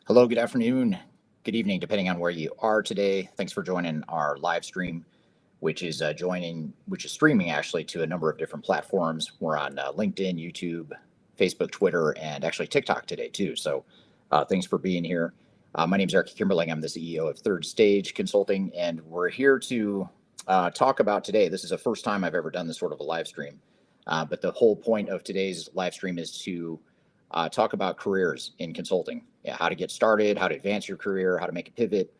Hello, good afternoon, good evening, depending on where you are today. Thanks for joining our live stream, which is streaming actually to a number of different platforms. We're on LinkedIn, YouTube, Facebook, Twitter, and actually TikTok today too. So thanks for being here. My name is Eric Kimberling. I'm the CEO of Third Stage Consulting, and we're here to talk about today. This is the first time I've ever done this sort of a live stream, but the whole point of today's live stream is to talk about careers in consulting. Yeah, how to get started, how to advance your career, how to make a pivot.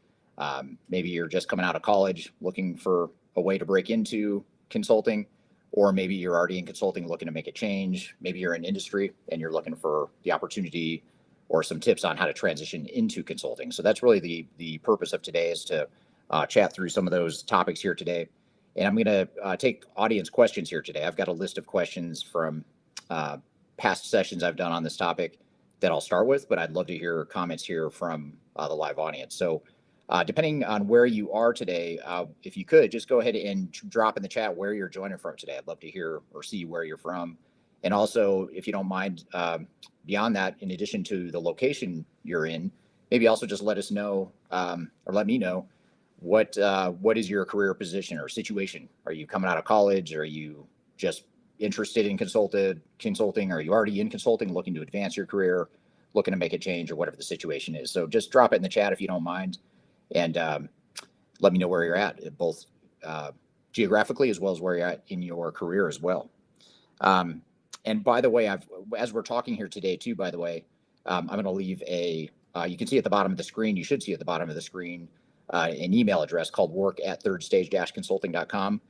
Maybe you're just coming out of college looking for a way to break into consulting, or maybe you're already in consulting looking to make a change. Maybe you're in industry and you're looking for the opportunity or some tips on how to transition into consulting. So that's really the purpose of today, is to chat through some of those topics here today. And I'm going to take audience questions here today. I've got a list of questions from past sessions I've done on this topic that I'll start with, but I'd love to hear comments here from the live audience. So depending on where you are today, if you could just go ahead and drop in the chat where you're joining from today. I'd love to hear or see where you're from. And also, if you don't mind, beyond that, in addition to the location you're in, maybe also just let us know or let me know what is your career position or situation. Are you coming out of college? Are you just interested in consulting? Are you already in consulting, looking to advance your career, looking to make a change, or whatever the situation is? So just drop it in the chat if you don't mind, and let me know where you're at, both geographically as well as where you're at in your career as well. And by the way, as we're talking here today too, by the way, I'm going to leave you can see at the bottom of the screen, you should see at the bottom of the screen, an email address called work@thirdstage-consulting.com.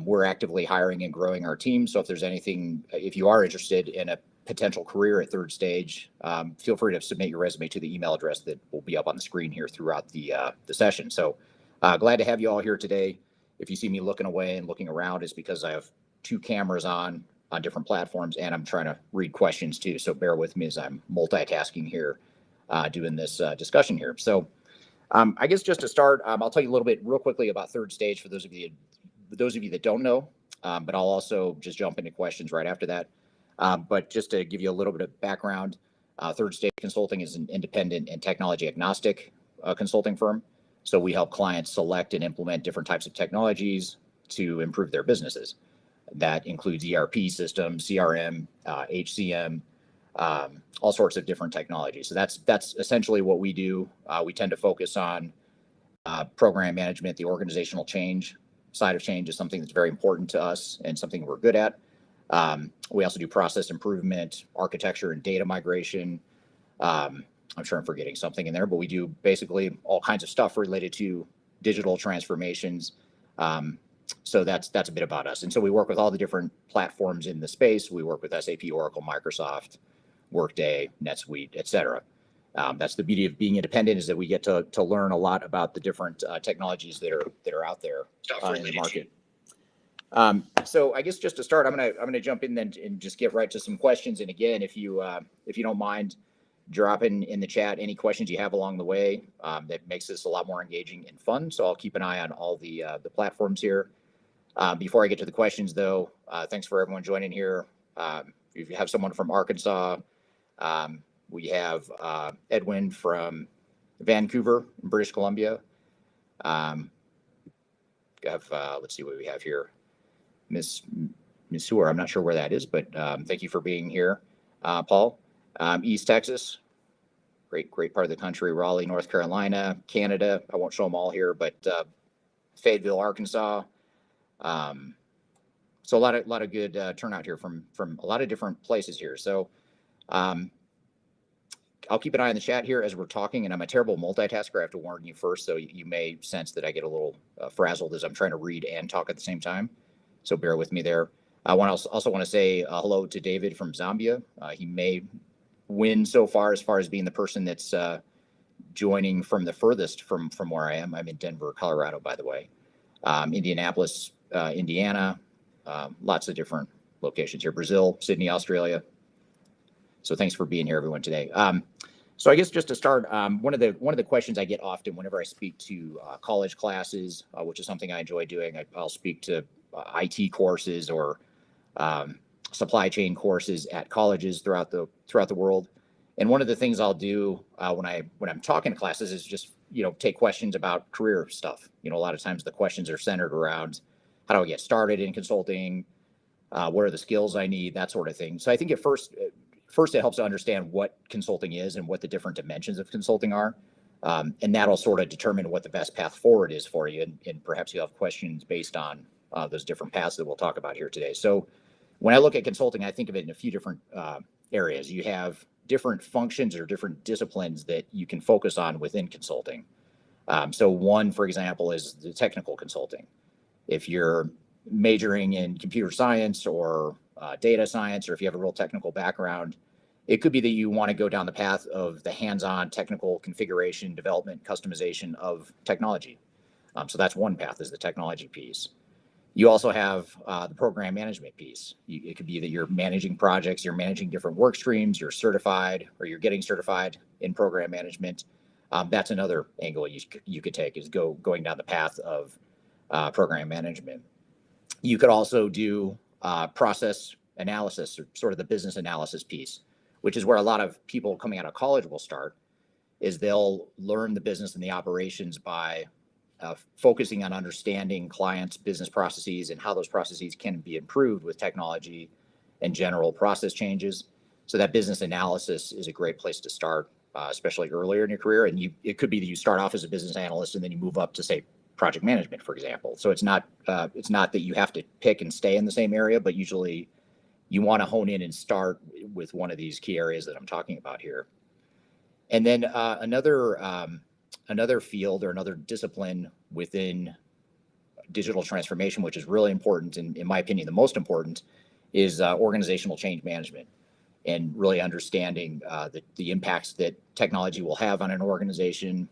We're actively hiring and growing our team. So if you are interested in a potential career at Third Stage, feel free to submit your resume to the email address that will be up on the screen here throughout the session. So glad to have you all here today. If you see me looking away and looking around, it's because I have two cameras on different platforms, and I'm trying to read questions too. So bear with me as I'm multitasking here, doing this discussion here. So I guess just to start, I'll tell you a little bit real quickly about Third Stage for those of you that don't know, but I'll also just jump into questions right after that. But just to give you a little bit of background, Third Stage Consulting is an independent and technology agnostic consulting firm. So we help clients select and implement different types of technologies to improve their businesses. That includes ERP systems, CRM, HCM, all sorts of different technologies. So that's essentially what we do. We tend to focus on program management. The organizational change side of change is something that's very important to us and something we're good at. We also do process improvement, architecture, and data migration. I'm sure I'm forgetting something in there, but we do basically all kinds of stuff related to digital transformations. So that's a bit about us. And so we work with all the different platforms in the space. We work with SAP, Oracle, Microsoft, Workday, NetSuite, et cetera. That's the beauty of being independent, is that we get to learn a lot about the different technologies that are out there in the market. So I guess just to start, I'm gonna jump in then and just get right to some questions. And again, if you don't mind, drop in the chat any questions you have along the way. That makes this a lot more engaging and fun. So I'll keep an eye on all the platforms here. Before I get to the questions, though, thanks for everyone joining here. If you have someone from Arkansas, we have Edwin from Vancouver, British Columbia. Let's see what we have here. Miss Missouri, I'm not sure where that is, but thank you for being here. Paul, East Texas, great part of the country. Raleigh, North Carolina, Canada. I won't show them all here, but Fayetteville, Arkansas. So a lot of good turnout here from a lot of different places here. So I'll keep an eye on the chat here as we're talking, and I'm a terrible multitasker. I have to warn you first, so you may sense that I get a little frazzled as I'm trying to read and talk at the same time. So bear with me there. I also want to say hello to David from Zambia. He may win so far as being the person that's joining from the furthest from where I am. I'm in Denver, Colorado, by the way. Indianapolis, Indiana, lots of different locations here. Brazil, Sydney, Australia. So thanks for being here, everyone, today. So I guess just to start, one of the questions I get often whenever I speak to college classes, which is something I enjoy doing, I'll speak to IT courses or supply chain courses at colleges throughout the world, And one of the things I'll do when I'm talking to classes is just take questions about career stuff. A lot of times the questions are centered around how do I get started in consulting, what are the skills I need, that sort of thing. So I think at first it helps to understand what consulting is and what the different dimensions of consulting are. And that'll sort of determine what the best path forward is for you. And perhaps you have questions based on those different paths that we'll talk about here today. So when I look at consulting, I think of it in a few different areas. You have different functions or different disciplines that you can focus on within consulting. So one, for example, is the technical consulting. If you're majoring in computer science or data science, or if you have a real technical background, it could be that you want to go down the path of the hands-on technical configuration, development, customization of technology. So that's one path, is the technology piece. You also have the program management piece. It could be that you're managing projects, you're managing different work streams, you're certified or you're getting certified in program management. That's another angle you could take, is going down the path of program management. You could also do process analysis, or sort of the business analysis piece, which is where a lot of people coming out of college will start, is they'll learn the business and the operations by focusing on understanding clients' business processes and how those processes can be improved with technology and general process changes. So that business analysis is a great place to start, especially earlier in your career. And it could be that you start off as a business analyst and then you move up to, say, project management, for example. So it's not that you have to pick and stay in the same area, but usually you want to hone in and start with one of these key areas that I'm talking about here. And then another field or another discipline within digital transformation, which is really important, and in my opinion, the most important, is organizational change management, and really understanding the impacts that technology will have on an organization,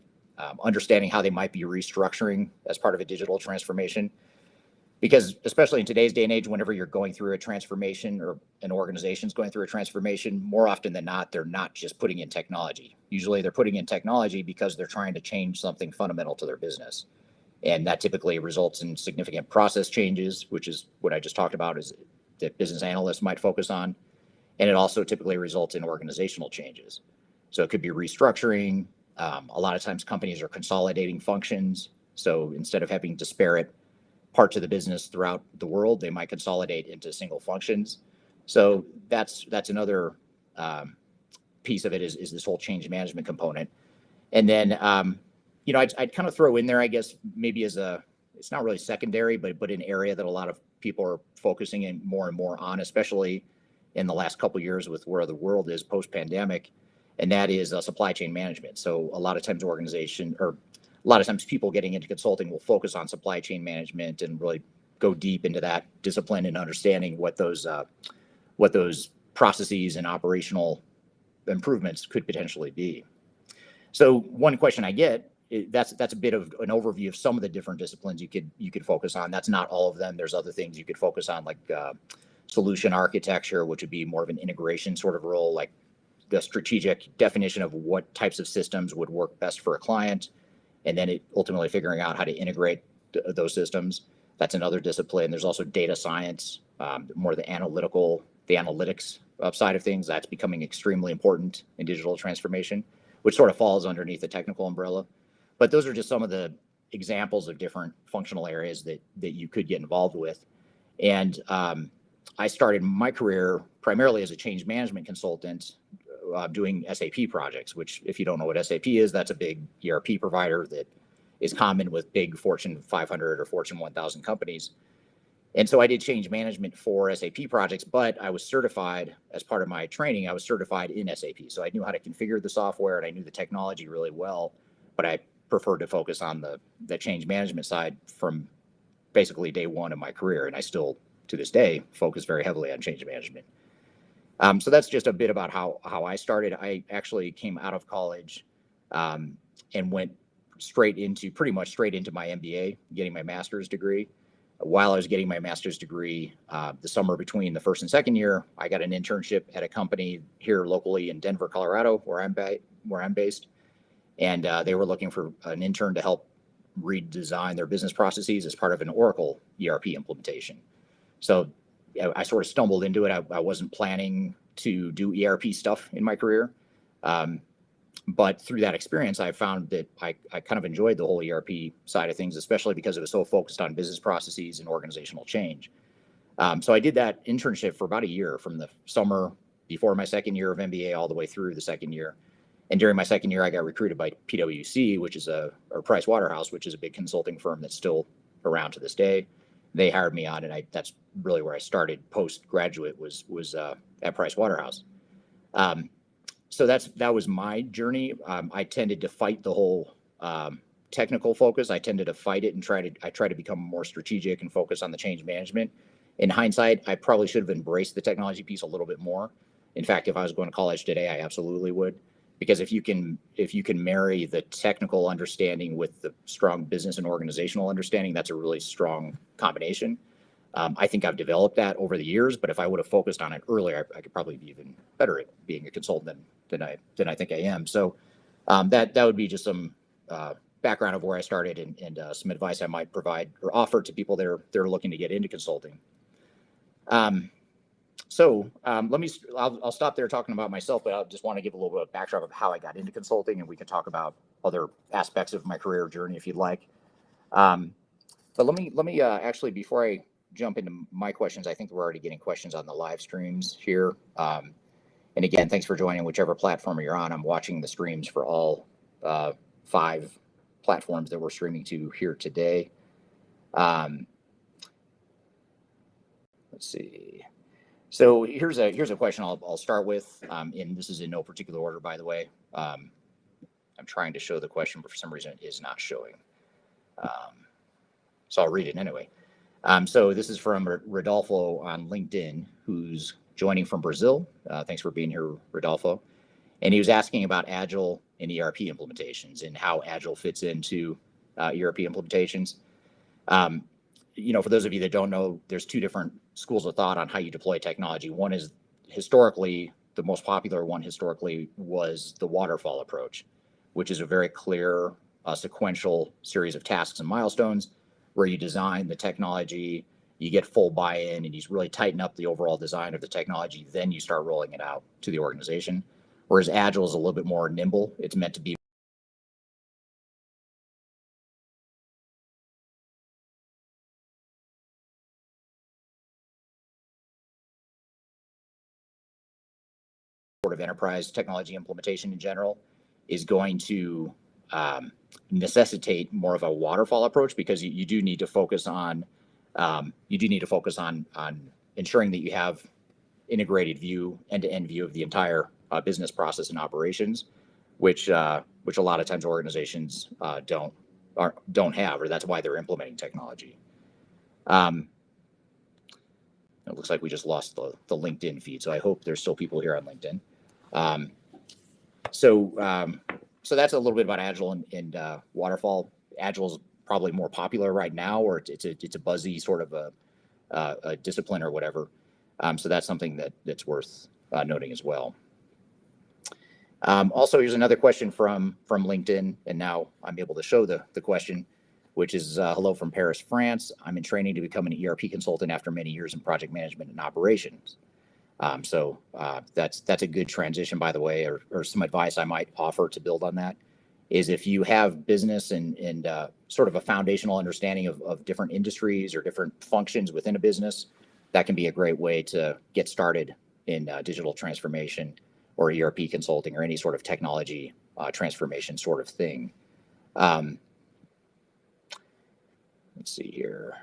understanding how they might be restructuring as part of a digital transformation. Because especially in today's day and age, whenever you're going through a transformation or an organization's going through a transformation, more often than not, they're not just putting in technology. Usually they're putting in technology because they're trying to change something fundamental to their business. And that typically results in significant process changes, which is what I just talked about, is that business analysts might focus on. And it also typically results in organizational changes. So it could be restructuring. A lot of times companies are consolidating functions. So instead of having disparate parts of the business throughout the world, they might consolidate into single functions. So that's another piece of it, is this whole change management component. And then I'd kind of throw in there, I guess, maybe it's not really secondary, but an area that a lot of people are focusing in more and more on, especially in the last couple of years with where the world is post-pandemic, and that is supply chain management. So a lot of times people getting into consulting will focus on supply chain management and really go deep into that discipline and understanding what those processes and operational improvements could potentially be. So one question I get, that's a bit of an overview of some of the different disciplines you could focus on. That's not all of them. There's other things you could focus on, like solution architecture, which would be more of an integration sort of role, like the strategic definition of what types of systems would work best for a client, and then ultimately figuring out how to integrate those systems. That's another discipline. There's also data science, more the analytics side of things. That's becoming extremely important in digital transformation, which sort of falls underneath the technical umbrella. But those are just some of the examples of different functional areas that you could get involved with. And I started my career primarily as a change management consultant, doing SAP projects, which, if you don't know what SAP is, that's a big ERP provider that is common with big Fortune 500 or Fortune 1000 companies. And so I did change management for SAP projects, but I was certified, as part of my training, I was certified in SAP. So I knew how to configure the software and I knew the technology really well, but I preferred to focus on the change management side from basically day one of my career. And I still, to this day, focus very heavily on change management. So that's just a bit about how I started. I actually came out of college and went pretty much straight into my MBA, getting my master's degree. While I was getting my master's degree, the summer between the first and second year, I got an internship at a company here locally in Denver, Colorado, where I'm based. And they were looking for an intern to help redesign their business processes as part of an Oracle ERP implementation. So I sort of stumbled into it. I wasn't planning to do ERP stuff in my career, But through that experience, I found that I kind of enjoyed the whole ERP side of things, especially because it was so focused on business processes and organizational change. So I did that internship for about a year, from the summer before my second year of MBA all the way through the second year. And during my second year, I got recruited by PwC, which is or Price Waterhouse, which is a big consulting firm that's still around to this day. They hired me on, and that's really where I started postgraduate was at Price Waterhouse. So that was my journey. I tended to fight the whole technical focus. I tended to fight it and try to become more strategic and focus on the change management. In hindsight, I probably should have embraced the technology piece a little bit more. In fact, if I was going to college today, I absolutely would, because if you can marry the technical understanding with the strong business and organizational understanding, that's a really strong combination. I think I've developed that over the years, but if I would have focused on it earlier, I could probably be even better at being a consultant than I think I am. So that would be just some background of where I started and some advice I might provide or offer to people that are looking to get into consulting. I'll stop there talking about myself, but I just want to give a little bit of backdrop of how I got into consulting, and we can talk about other aspects of my career journey if you'd like. But let me actually, before I jump into my questions, I think we're already getting questions on the live streams here. And again, thanks for joining whichever platform you're on. I'm watching the streams for all 5 platforms that we're streaming to here today. Let's see. So here's a question I'll start with, and this is in no particular order, by the way. I'm trying to show the question, but for some reason it is not showing. So I'll read it anyway. So this is from Rodolfo on LinkedIn, who's joining from Brazil. Thanks for being here, Rodolfo. And he was asking about Agile and ERP implementations and how Agile fits into ERP implementations. For those of you that don't know, there's 2 different schools of thought on how you deploy technology. One is historically, the most popular one historically was the waterfall approach, which is a very clear sequential series of tasks and milestones where you design the technology, you get full buy-in, and you really tighten up the overall design of the technology. Then you start rolling it out to the organization. Whereas Agile is a little bit more nimble. It's meant to be sort of enterprise technology implementation in general is going to necessitate more of a waterfall approach, because you do need to focus on ensuring that you have integrated view, end-to-end view of the entire business process and operations, which a lot of times organizations don't have, or that's why they're implementing technology. It looks like we just lost the LinkedIn feed, so I hope there's still people here on LinkedIn. So that's a little bit about Agile and waterfall. Agile is probably more popular right now, or it's a buzzy sort of a discipline or whatever. So that's something that's worth noting as well. Also, here's another question from LinkedIn, and now I'm able to show the question, which is, hello from Paris, France. I'm in training to become an ERP consultant after many years in project management and operations. So that's a good transition, by the way, or some advice I might offer to build on that is, if you have business and sort of a foundational understanding of different industries or different functions within a business, that can be a great way to get started in digital transformation or ERP consulting or any sort of technology transformation sort of thing. Let's see here.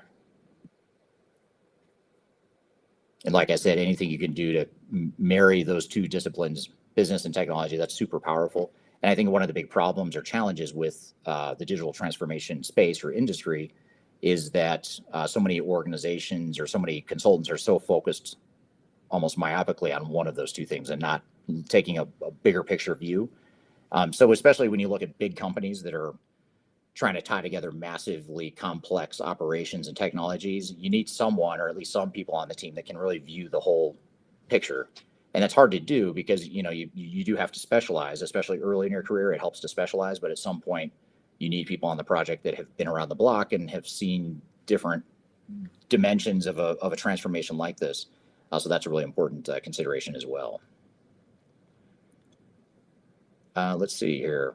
And like I said, anything you can do to marry those 2 disciplines, business and technology, that's super powerful. And I think one of the big problems or challenges with the digital transformation space or industry is that so many organizations or so many consultants are so focused almost myopically on one of those 2 things and not taking a bigger picture view. So especially when you look at big companies that are trying to tie together massively complex operations and technologies, you need someone, or at least some people on the team, that can really view the whole picture. And that's hard to do because you do have to specialize, especially early in your career. It helps to specialize, but at some point you need people on the project that have been around the block and have seen different dimensions of a transformation like this. So that's a really important consideration as well. Let's see here.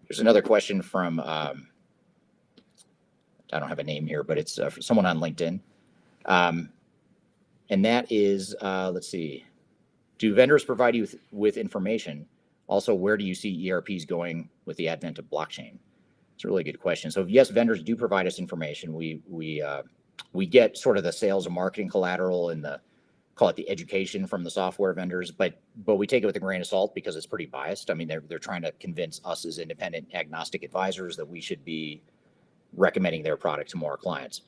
There's another question from, I don't have a name here, but it's someone on LinkedIn. And that is, let's see, do vendors provide you with information? Also, where do you see ERPs going with the advent of blockchain? It's a really good question. So yes, vendors do provide us information. We get sort of the sales and marketing collateral and call it the education from the software vendors, but we take it with a grain of salt because it's pretty biased. I mean, they're trying to convince us as independent agnostic advisors that we should be recommending their product to more clients.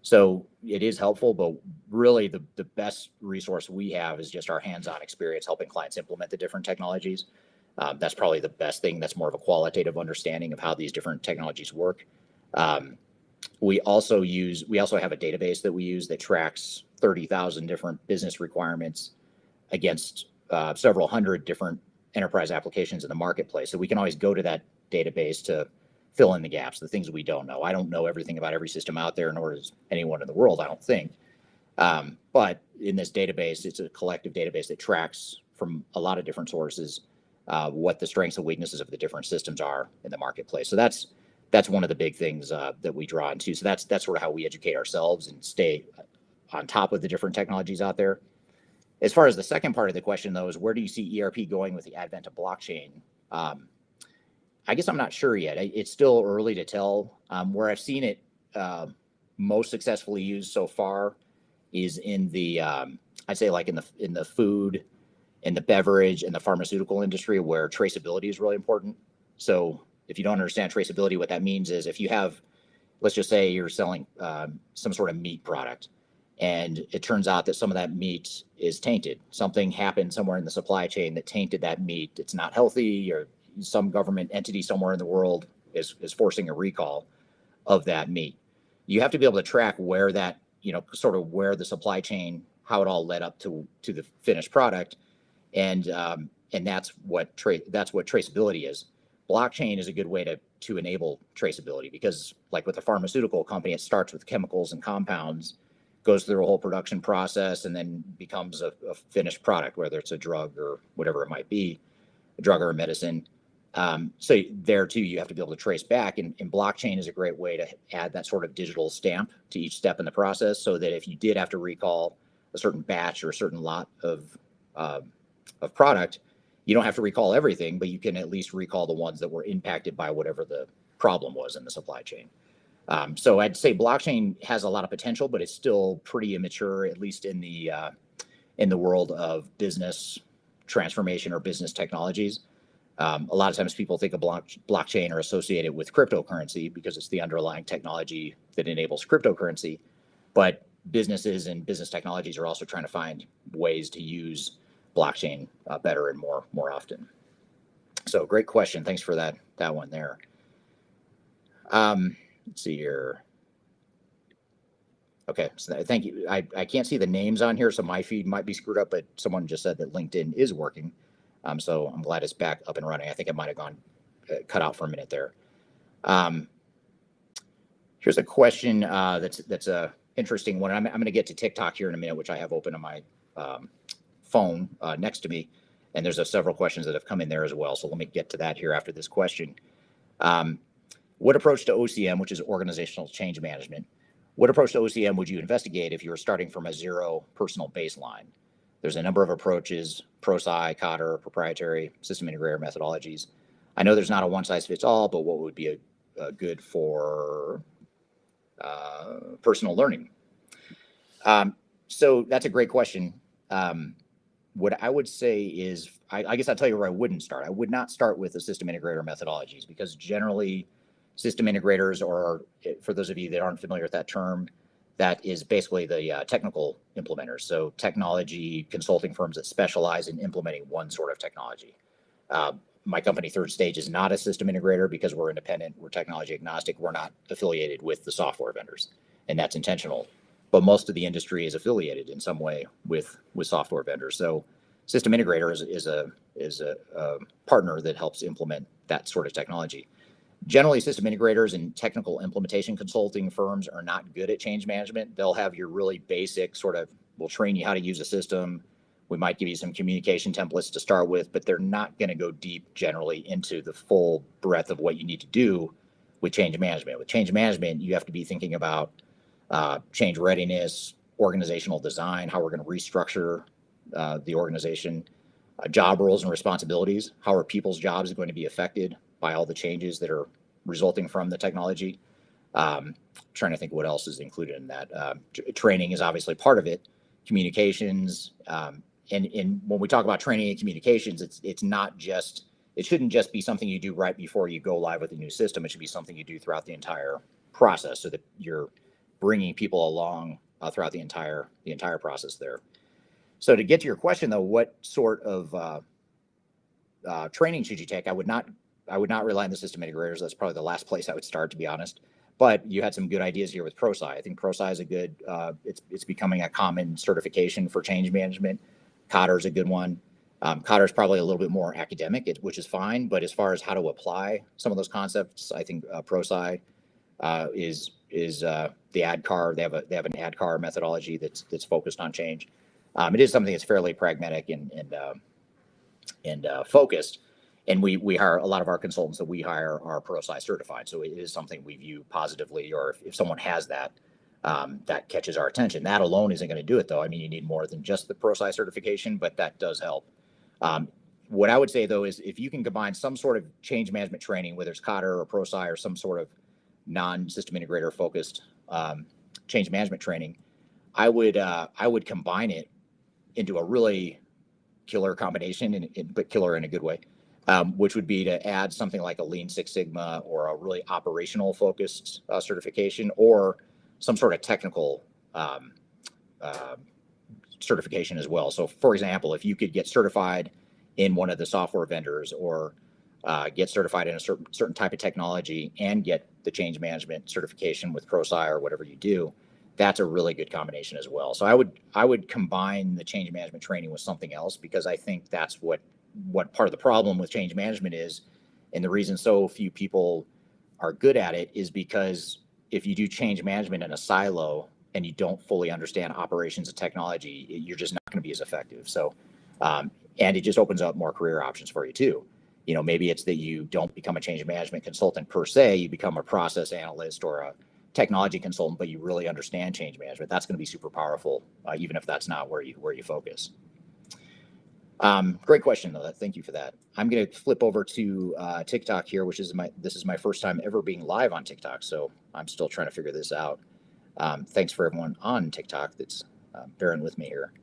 So it is helpful, but really the best resource we have is just our hands-on experience helping clients implement the different technologies. That's probably the best thing. That's more of a qualitative understanding of how these different technologies work. We also have a database that we use that tracks 30,000 different business requirements against several hundred different enterprise applications in the marketplace. So we can always go to that database to fill in the gaps, the things we don't know. I don't know everything about every system out there, nor does anyone in the world, I don't think. But in this database, it's a collective database that tracks from a lot of different sources what the strengths and weaknesses of the different systems are in the marketplace. So that's one of the big things that we draw into. So that's sort of how we educate ourselves and stay on top of the different technologies out there. As far as the second part of the question, though, is where do you see ERP going with the advent of blockchain? I guess I'm not sure yet. It's still early to tell. Where I've seen it most successfully used so far is in the, I'd say like in the food, in the beverage, and the pharmaceutical industry, where traceability is really important. So if you don't understand traceability, what that means is if you have, let's just say you're selling some sort of meat product, and it turns out that some of that meat is tainted. Something happened somewhere in the supply chain that tainted that meat. It's not healthy, or some government entity somewhere in the world is forcing a recall of that meat. You have to be able to track where that, sort of where the supply chain, how it all led up to the finished product, and that's what traceability is. Blockchain is a good way to enable traceability, because like with a pharmaceutical company, it starts with chemicals and compounds, goes through a whole production process, and then becomes a finished product, whether it's a drug or whatever it might be, a drug or a medicine. So there too, you have to be able to trace back, and blockchain is a great way to add that sort of digital stamp to each step in the process, so that if you did have to recall a certain batch or a certain lot of product, you don't have to recall everything, but you can at least recall the ones that were impacted by whatever the problem was in the supply chain. So I'd say blockchain has a lot of potential, but it's still pretty immature, at least in the world of business transformation or business technologies. A lot of times people think of blockchain are associated with cryptocurrency because it's the underlying technology that enables cryptocurrency. But businesses and business technologies are also trying to find ways to use blockchain better and more often. So great question. Thanks for that one there. Let's see here. Okay, so thank you. I can't see the names on here, so my feed might be screwed up, but someone just said that LinkedIn is working. So I'm glad it's back up and running. I think it might have gone cut out for a minute there. Here's a question that's a interesting one. I'm going to get to TikTok here in a minute, which I have open on my phone next to me, and there's several questions that have come in there as well. So let me get to that here after this question. What approach to OCM, which is organizational change management, what approach to OCM would you investigate if you were starting from a zero personal baseline? There's a number of approaches: ProSci, Cotter, proprietary, system integrator methodologies. I know there's not a one-size-fits-all, but what would be a good for personal learning? So that's a great question. What I would say is, I guess I'll tell you where I wouldn't start. I would not start with the system integrator methodologies, because generally system integrators, or for those of you that aren't familiar with that term, that is basically the technical implementers. So technology consulting firms that specialize in implementing one sort of technology. My company, Third Stage, is not a system integrator because we're independent, we're technology agnostic, we're not affiliated with the software vendors, and that's intentional. But most of the industry is affiliated in some way with software vendors. So system integrator is a partner that helps implement that sort of technology. Generally, system integrators and technical implementation consulting firms are not good at change management. They'll have your really basic sort of, we'll train you how to use a system, We might give you some communication templates to start with, but they're not going to go deep generally into the full breadth of what you need to do with change management. With change management, you have to be thinking about change readiness, organizational design, how we're going to restructure the organization, job roles and responsibilities. How are people's jobs going to be affected by all the changes that are resulting from the technology? Trying to think what else is included in that. Training is obviously part of it. Communications, and when we talk about training and communications, it shouldn't just be something you do right before you go live with a new system. It should be something you do throughout the entire process, so that you're bringing people along throughout the entire process there. So to get to your question though, what sort of training should you take? I would not rely on the system integrators. That's probably the last place I would start, to be honest. But you had some good ideas here with ProSci. I think ProSci is a good. It's becoming a common certification for change management. Cotter is a good one. Cotter is probably a little bit more academic, which is fine. But as far as how to apply some of those concepts, I think ProSci is the ADKAR. They have an ADKAR methodology that's focused on change. It is something that's fairly pragmatic and focused. And we hire a lot of our consultants that we hire are ProSci certified. So it is something we view positively, or if someone has that, that catches our attention. That alone isn't going to do it, though. I mean, you need more than just the ProSci certification, but that does help. What I would say, though, is if you can combine some sort of change management training, whether it's Cotter or ProSci or some sort of non-system integrator focused change management training, I would combine it into a really killer combination, but killer in a good way. Which would be to add something like a Lean Six Sigma or a really operational focused certification, or some sort of technical certification as well. So for example, if you could get certified in one of the software vendors, or get certified in a certain type of technology and get the change management certification with ProSci or whatever you do, that's a really good combination as well. So I would combine the change management training with something else, because I think that's what part of the problem with change management is, and the reason so few people are good at it is because if you do change management in a silo and you don't fully understand operations and technology, you're just not going to be as effective. So, and it just opens up more career options for you too. You know, maybe it's that you don't become a change management consultant per se, you become a process analyst or a technology consultant, but you really understand change management. That's going to be super powerful, even if that's not where you focus. Great question though. Thank you for that. I'm going to flip over to TikTok here, which is this is my first time ever being live on TikTok, so I'm still trying to figure this out. Thanks for everyone on TikTok that's bearing with me here.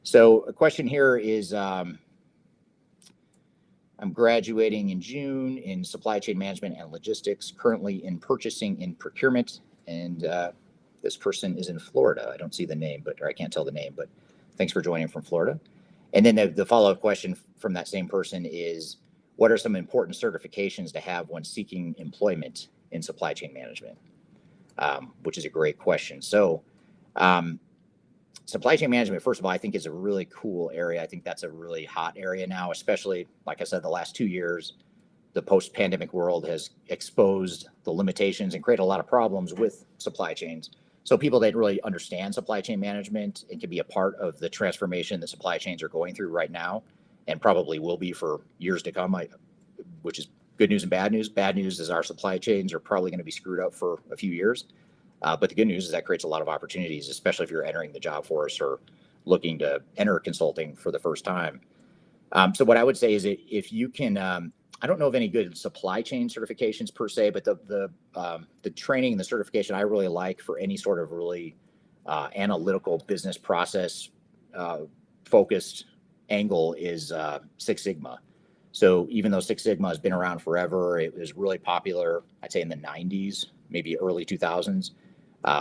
So a question here is, I'm graduating in June in supply chain management and logistics, currently in purchasing and procurement, and this person is in Florida. I don't see the name, or I can't tell the name, but thanks for joining from Florida. And then the follow-up question from that same person is, what are some important certifications to have when seeking employment in supply chain management? Which is a great question. So supply chain management, first of all, I think is a really cool area. I think that's a really hot area now, especially, like I said, the last 2 years, the post-pandemic world has exposed the limitations and created a lot of problems with supply chains. So people that really understand supply chain management and can be a part of the transformation that supply chains are going through right now, and probably will be for years to come, which is good news and bad news. Bad news is our supply chains are probably going to be screwed up for a few years. But the good news is that creates a lot of opportunities, especially if you're entering the job force or looking to enter consulting for the first time. So what I would say is that if you can, I don't know of any good supply chain certifications per se, but the training and the certification I really like for any sort of really analytical business process focused angle is Six Sigma. So even though Six Sigma has been around forever, it was really popular, I'd say in the 90s, maybe early 2000s,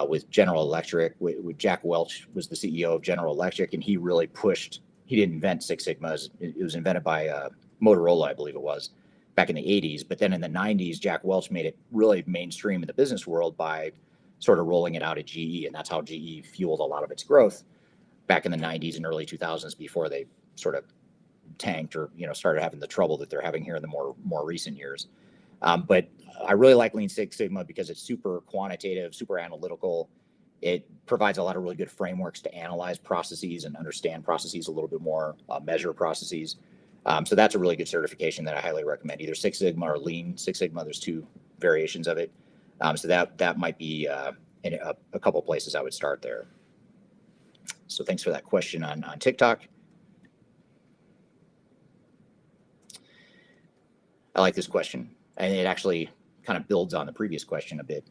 with General Electric. With Jack Welch was the CEO of General Electric, and he really pushed. He didn't invent Six Sigma. It was invented by Motorola, I believe it was, back in the 80s. But then in the 90s, Jack Welch made it really mainstream in the business world by sort of rolling it out at GE, and that's how GE fueled a lot of its growth back in the 90s and early 2000s before they sort of tanked or started having the trouble that they're having here in the more recent years. But I really like Lean Six Sigma because it's super quantitative, super analytical. It provides a lot of really good frameworks to analyze processes and understand processes a little bit more, measure processes. So that's a really good certification that I highly recommend, either Six Sigma or Lean Six Sigma. There's two variations of it. So that might be in a couple places I would start there. So thanks for that question on TikTok. I like this question, and it actually kind of builds on the previous question a bit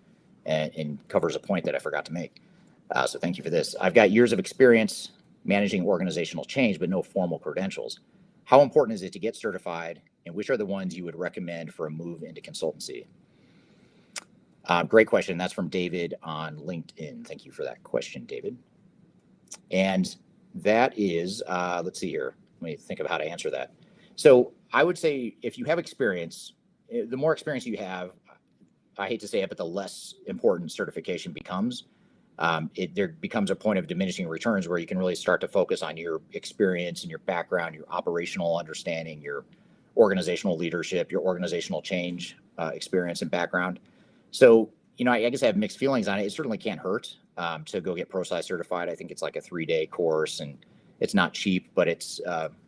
and covers a point that I forgot to make. So thank you for this. I've got years of experience managing organizational change, but no formal credentials. How important is it to get certified, and which are the ones you would recommend for a move into consultancy? Great question. That's from David on LinkedIn. Thank you for that question, David. And that is, let's see here. Let me think of how to answer that. So I would say if you have experience, the more experience you have, I hate to say it, but the less important certification becomes. There becomes a point of diminishing returns where you can really start to focus on your experience and your background, your operational understanding, your organizational leadership, your organizational change experience and background. So, I guess I have mixed feelings on it. It certainly can't hurt to go get ProSci certified. I think it's like a 3-day course, and it's not cheap, but it's,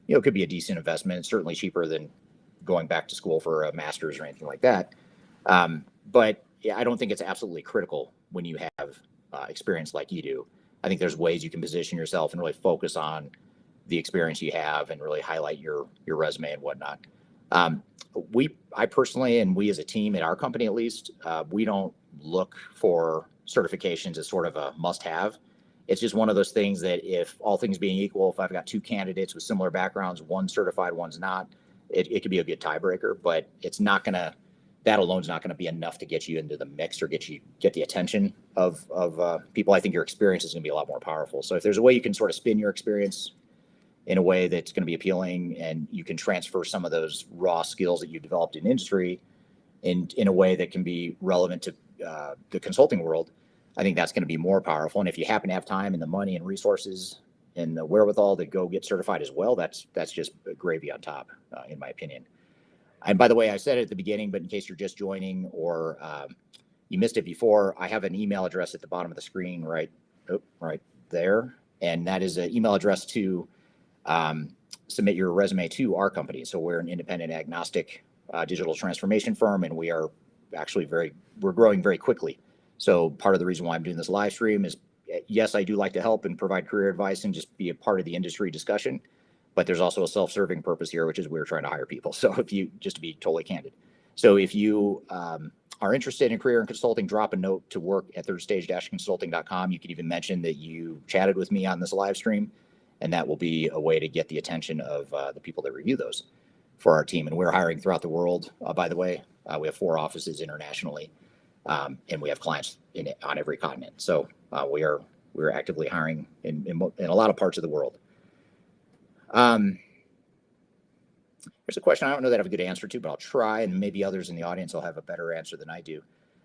it could be a decent investment. It's certainly cheaper than going back to school for a master's or anything like that. But I don't think it's absolutely critical when you have experience like you do. I think there's ways you can position yourself and really focus on the experience you have and really highlight your resume and whatnot. I personally, and we as a team at our company at least, we don't look for certifications as sort of a must-have. It's just one of those things that if all things being equal, if I've got two candidates with similar backgrounds, one's certified, one's not, it could be a good tiebreaker, but it's not going to, that alone is not going to be enough to get you into the mix or get the attention of people. I think your experience is going to be a lot more powerful. So if there's a way you can sort of spin your experience in a way that's going to be appealing, and you can transfer some of those raw skills that you developed in industry in a way that can be relevant to the consulting world, I think that's going to be more powerful. And if you happen to have time and the money and resources and the wherewithal to go get certified as well, that's just gravy on top, in my opinion. And by the way, I said it at the beginning, but in case you're just joining or you missed it before, I have an email address at the bottom of the screen right there. And that is an email address to submit your resume to our company. So we're an independent agnostic digital transformation firm, and we are actually we're growing very quickly. So part of the reason why I'm doing this live stream is, yes, I do like to help and provide career advice and just be a part of the industry discussion, but there's also a self-serving purpose here, which is we're trying to hire people. So just to be totally candid. So if you are interested in career and consulting, drop a note to work at thirdstage-consulting.com. You can even mention that you chatted with me on this live stream, and that will be a way to get the attention of the people that review those for our team. And we're hiring throughout the world, by the way. We have 4 offices internationally, and we have clients on every continent. So we're actively hiring in a lot of parts of the world. Here's a question I don't know that I have a good answer to, but I'll try, and maybe others in the audience will have a better answer than I do.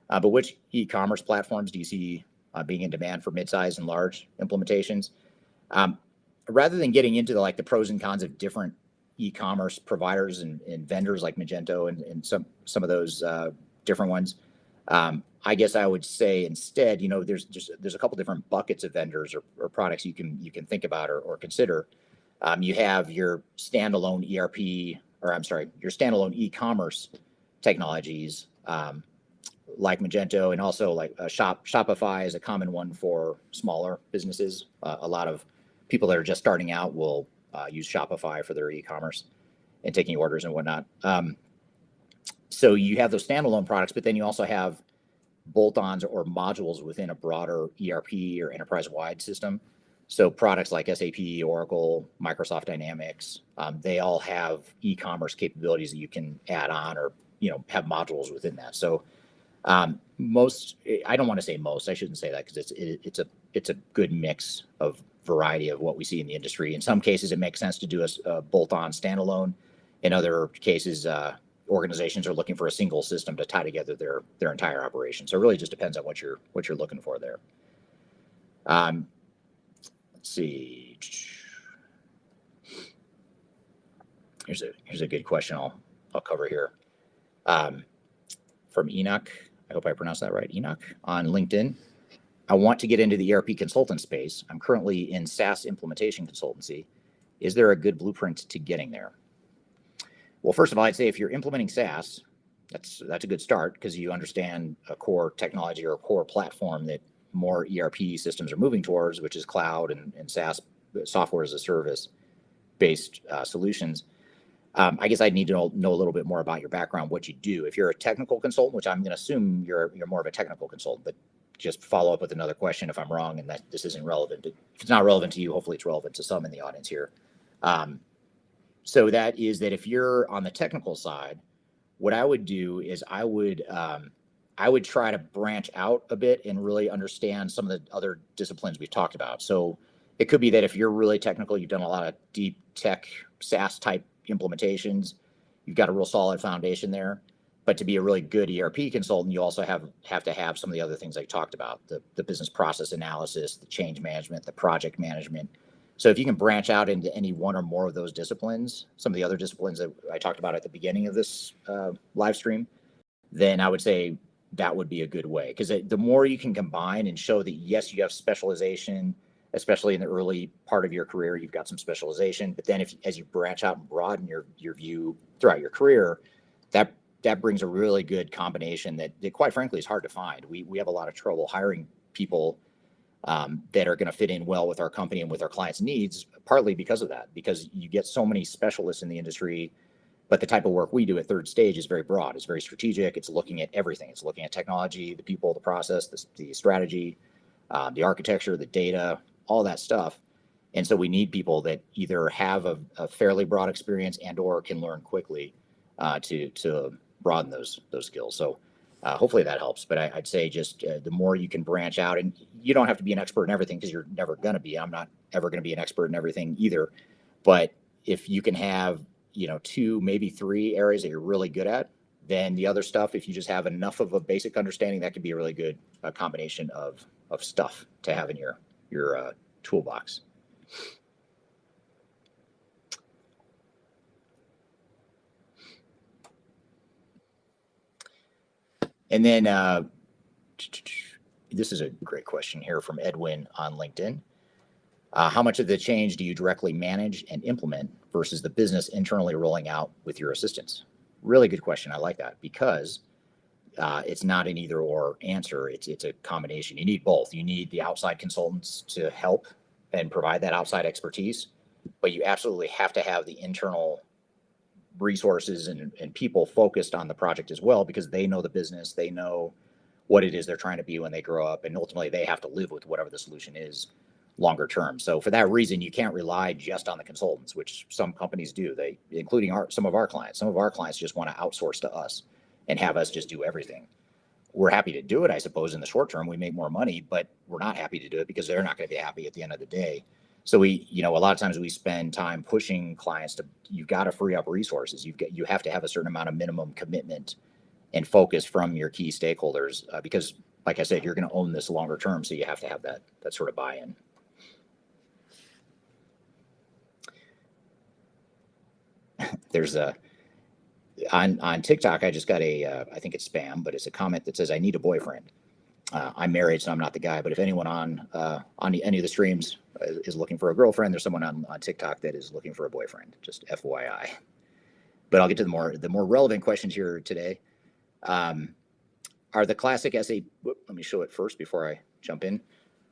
But which e-commerce platforms do you see being in demand for mid-size and large implementations? Rather than getting into the pros and cons of different e-commerce providers and vendors like Magento and some of those different ones, I guess I would say instead, there's a couple different buckets of vendors or products you can think about or consider. You have your standalone ERP, your standalone e-commerce technologies like Magento, and also like Shopify is a common one for smaller businesses. A lot of people that are just starting out will use Shopify for their e-commerce and taking orders and whatnot. So you have those standalone products, but then you also have bolt-ons or modules within a broader ERP or enterprise-wide system. So products like SAP, Oracle, Microsoft Dynamics, they all have e-commerce capabilities that you can add on or have modules within that. So most, I don't want to say most, I shouldn't say that because it's a good mix of variety of what we see in the industry. In some cases, it makes sense to do a bolt-on standalone. In other cases, organizations are looking for a single system to tie together their entire operation. So it really just depends on what you're looking for there. Let's see. Here's a good question I'll cover here. From Enoch. I hope I pronounced that right. Enoch on LinkedIn. I want to get into the ERP consultant space. I'm currently in SaaS implementation consultancy. Is there a good blueprint to getting there? Well, first of all, I'd say if you're implementing SaaS, that's a good start because you understand a core technology or a core platform that more ERP systems are moving towards, which is cloud and SaaS, software as a service based solutions. I guess I'd need to know a little bit more about your background, what you do. If you're a technical consultant, which I'm going to assume you're more of a technical consultant, but just follow up with another question if I'm wrong and that this isn't relevant. But if it's not relevant to you, hopefully it's relevant to some in the audience here. So that is that if you're on the technical side, what I would do is I would try to branch out a bit and really understand some of the other disciplines we've talked about. So it could be that if you're really technical, you've done a lot of deep tech SaaS type implementations, you've got a real solid foundation there. But to be a really good ERP consultant, you also have to have some of the other things I talked about, the business process analysis, the change management, the project management. So if you can branch out into any one or more of those disciplines, some of the other disciplines that I talked about at the beginning of this live stream, then I would say that would be a good way. Because the more you can combine and show that, yes, you have specialization, especially in the early part of your career, you've got some specialization. But then as you branch out and broaden your view throughout your career, that brings a really good combination that quite frankly is hard to find. We have a lot of trouble hiring people that are going to fit in well with our company and with our clients' needs, partly because of that, because you get so many specialists in the industry, but the type of work we do at Third Stage is very broad. It's very strategic. It's looking at everything. It's looking at technology, the people, the process, the strategy, the architecture, the data, all that stuff. And so we need people that either have a fairly broad experience and or can learn quickly to broaden those skills. So hopefully that helps. But I'd say just the more you can branch out, and you don't have to be an expert in everything because you're never going to be. I'm not ever going to be an expert in everything either. But if you can have, 2, maybe 3 areas that you're really good at, then the other stuff, if you just have enough of a basic understanding, that could be a really good combination of stuff to have in your toolbox. And then this is a great question here from Edwin on LinkedIn. How much of the change do you directly manage and implement versus the business internally rolling out with your assistants? Really good question. I like that because it's not an either or answer. It's a combination. You need both. You need the outside consultants to help and provide that outside expertise, but you absolutely have to have the internal resources and people focused on the project as well, because they know the business, they know what it is they're trying to be when they grow up, and ultimately they have to live with whatever the solution is longer term. So for that reason, you can't rely just on the consultants, which some companies do. They, including some of our clients just want to outsource to us and have us just do everything. We're happy to do it, I suppose, in the short term. We make more money, but we're not happy to do it because they're not going to be happy at the end of the day. So we, a lot of times we spend time pushing clients to, you've got to free up resources. You have to have a certain amount of minimum commitment and focus from your key stakeholders because, like I said, you're going to own this longer term. So you have to have that sort of buy-in. There's on TikTok, I just got I think it's spam, but it's a comment that says, I need a boyfriend. I'm married, so I'm not the guy, but if anyone on any of the streams is looking for a girlfriend, there's someone on TikTok that is looking for a boyfriend, just FYI. But I'll get to the more relevant questions here today. Are the classic SAP, let me show it first before I jump in.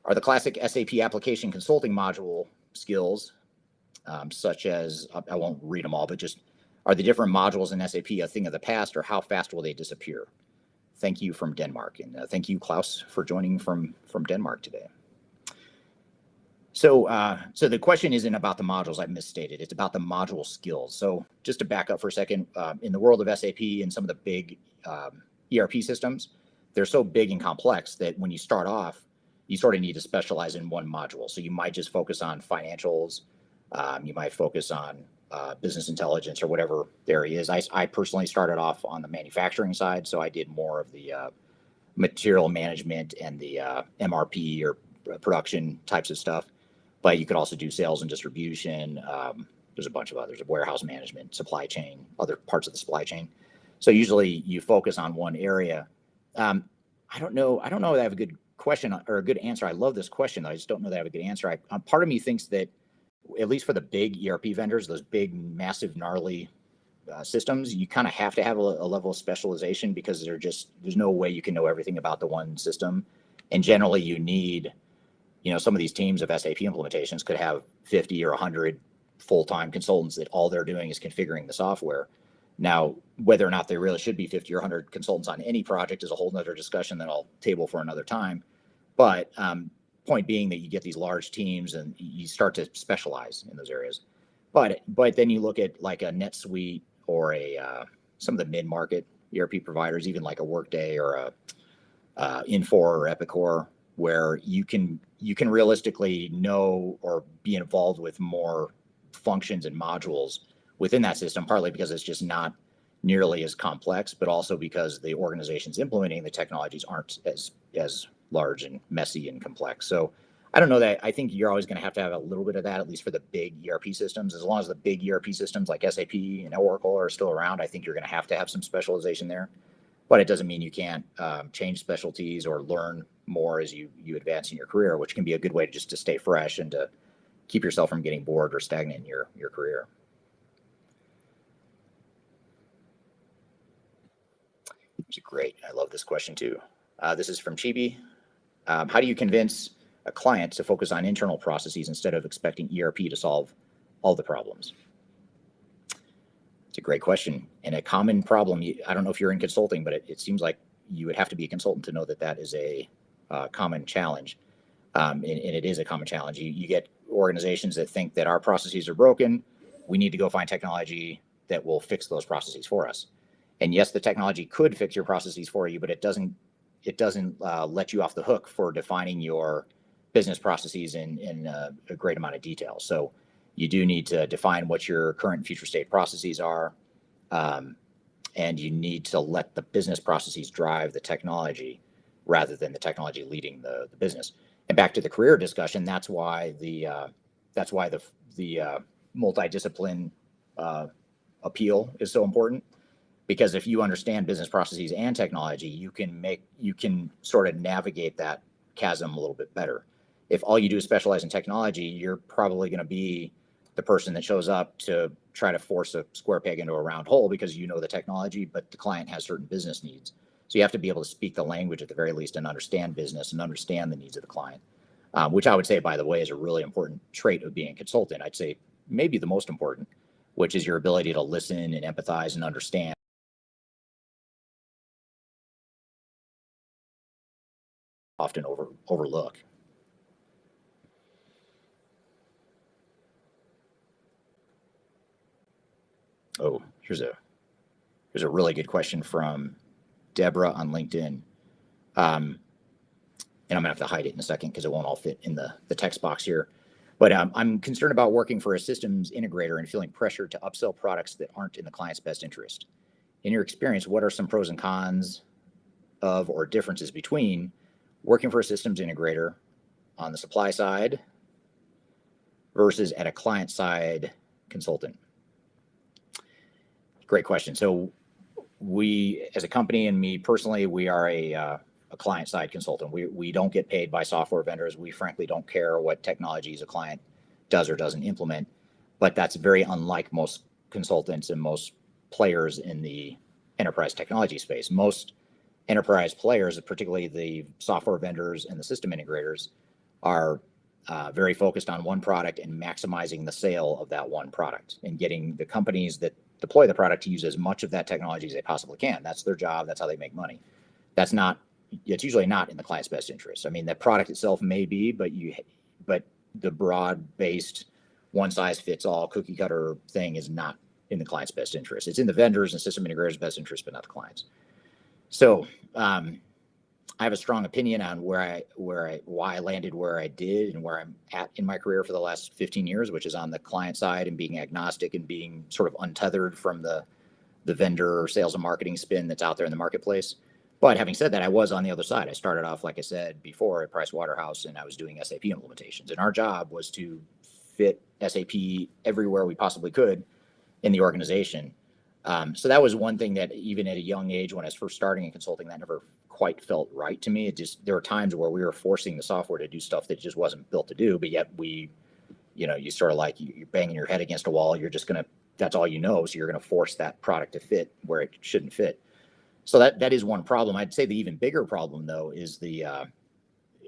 Are the classic SAP application consulting module skills, such as, I won't read them all, but just, are the different modules in SAP a thing of the past, or how fast will they disappear? Thank you from Denmark. And thank you, Klaus, for joining from Denmark today. So the question isn't about the modules, I misstated. It's about the module skills. So just to back up for a second, in the world of SAP and some of the big ERP systems, they're so big and complex that when you start off, you sort of need to specialize in one module. So you might just focus on financials. You might focus on business intelligence or whatever the area is. I personally started off on the manufacturing side, so I did more of the material management and the MRP or production types of stuff. But you could also do sales and distribution. There's a bunch of others, warehouse management, supply chain, other parts of the supply chain. So usually you focus on one area. I don't know that I have a good question or a good answer. I love this question, though. I just don't know that I have a good answer. Part of me thinks that, at least for the big ERP vendors, those big, massive, gnarly systems, you kind of have to have a level of specialization because there's no way you can know everything about the one system. And generally you need, some of these teams of SAP implementations could have 50 or 100 full-time consultants that all they're doing is configuring the software. Now, whether or not there really should be 50 or 100 consultants on any project is a whole nother discussion that I'll table for another time. But point being that you get these large teams and you start to specialize in those areas. But then you look at like a NetSuite or some of the mid-market ERP providers, even like a Workday or a Infor or Epicor, where you can realistically know or be involved with more functions and modules within that system, partly because it's just not nearly as complex, but also because the organizations implementing the technologies aren't as large and messy and complex. So I don't know that I think you're always going to have a little bit of that, at least for the big ERP systems. As long as the big ERP systems like SAP and Oracle are still around, I think you're going to have some specialization there. But it doesn't mean you can't change specialties or learn more as you advance in your career, which can be a good way to stay fresh and to keep yourself from getting bored or stagnant in your career. It's great. I love this question too. This is from Chibi. How do you convince a client to focus on internal processes instead of expecting ERP to solve all the problems? It's a great question, and a common problem. I don't know if you're in consulting, but it seems like you would have to be a consultant to know that is a common challenge, and it is a common challenge. You get organizations that think that our processes are broken. We need to go find technology that will fix those processes for us. And yes, the technology could fix your processes for you, but it doesn't let you off the hook for defining your business processes in a great amount of detail. So you do need to define what your current and future state processes are, and you need to let the business processes drive the technology rather than the technology leading the business. And back to the career discussion, that's why the multidiscipline appeal is so important. Because if you understand business processes and technology, you can sort of navigate that chasm a little bit better. If all you do is specialize in technology, you're probably going to be the person that shows up to try to force a square peg into a round hole because you know the technology, but the client has certain business needs. So you have to be able to speak the language at the very least and understand business and understand the needs of the client, which I would say, by the way, is a really important trait of being a consultant. I'd say maybe the most important, which is your ability to listen and empathize and understand. Often overlook. Oh, here's a really good question from Deborah on LinkedIn. And I'm gonna have to hide it in a second because it won't all fit in the text box here. But I'm concerned about working for a systems integrator and feeling pressure to upsell products that aren't in the client's best interest. In your experience, what are some pros and cons of or differences between working for a systems integrator on the supply side versus at a client side consultant? Great question. So we, as a company and me personally, we are a client side consultant. We don't get paid by software vendors. We frankly don't care what technologies a client does or doesn't implement, but that's very unlike most consultants and most players in the enterprise technology space. Most enterprise players, particularly the software vendors and the system integrators, are very focused on one product and maximizing the sale of that one product and getting the companies that deploy the product to use as much of that technology as they possibly can. That's their job. That's how they make money. It's usually not in the client's best interest. I mean, the product itself may be, but the broad-based one-size-fits-all cookie-cutter thing is not in the client's best interest. It's in the vendors and system integrators' best interest, but not the client's. So I have a strong opinion on why I landed where I did and where I'm at in my career for the last 15 years, which is on the client side and being agnostic and being sort of untethered from the vendor sales and marketing spin that's out there in the marketplace. But having said that, I was on the other side. I started off, like I said before, at Pricewaterhouse, and I was doing SAP implementations. And our job was to fit SAP everywhere we possibly could in the organization. So that was one thing that even at a young age, when I was first starting in consulting, that never quite felt right to me. There were times where we were forcing the software to do stuff that just wasn't built to do, but yet you sort of like you're banging your head against a wall. That's all you know. So you're going to force that product to fit where it shouldn't fit. So that is one problem. I'd say the even bigger problem though is